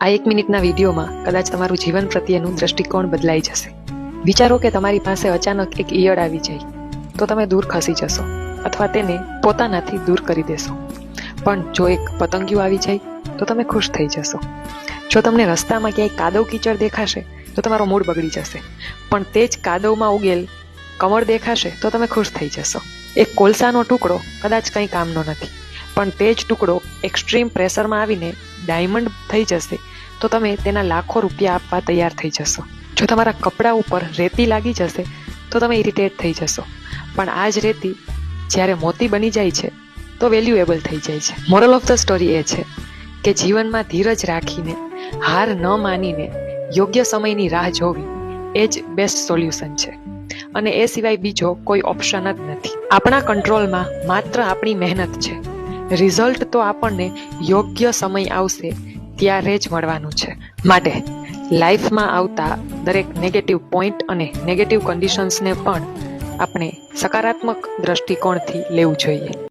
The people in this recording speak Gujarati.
આ 1 મિનિટના વિડીયોમાં કદાચ તમારું જીવન પ્રત્યેનું દ્રષ્ટિકોણ બદલાઈ જશે. વિચારો કે તમારી પાસે અચાનક એક ઈયળ આવી જાય તો તમે દૂર ખસી જશો અથવા તેને પોતાનાથી દૂર કરી દેશો. પણ જો એક પતંગિયું આવી જાય તો તમે ખુશ થઈ જશો. જો તમને રસ્તામાં ક્યાંય કાદવ કીચડ દેખાશે તો તમારો મૂડ બગડી જશે. પણ તે જ કાદવમાં ઉગેલ કમળ દેખાશે તો તમે ખુશ થઈ જશો. એક કોલસાનો ટુકડો કદાચ કંઈ કામનો નથી, પણ તે જ ટુકડો એક્સ્ટ્રીમ પ્રેશરમાં આવીને ડાયમંડ થઈ જશે તો તમે તેના લાખો રૂપિયા આપવા તૈયાર થઈ જશો. જો તમારા કપડા ઉપર રેતી લાગી જશે તો તમે ઇરિટેટ થઈ જશો, પણ આ જ રેતી જ્યારે મોતી બની જાય છે તો વેલ્યુએબલ થઈ જાય છે. મોરલ ઓફ ધ સ્ટોરી એ છે કે જીવનમાં ધીરજ રાખીને, હાર ન માનીને યોગ્ય સમયની રાહ જોવી એ જ બેસ્ટ સોલ્યુશન છે, અને એ સિવાય બીજો કોઈ ઓપ્શન જ નથી. આપણા કંટ્રોલમાં માત્ર આપણી મહેનત છે. રિઝલ્ટ તો આપણને યોગ્ય સમય આવશે ત્યારે જ મળવાનું છે. માટે લાઈફમાં આવતા દરેક નેગેટિવ પોઈન્ટ અને નેગેટિવ કન્ડિશન્સને પણ આપણે સકારાત્મક દ્રષ્ટિકોણથી લેવું જોઈએ.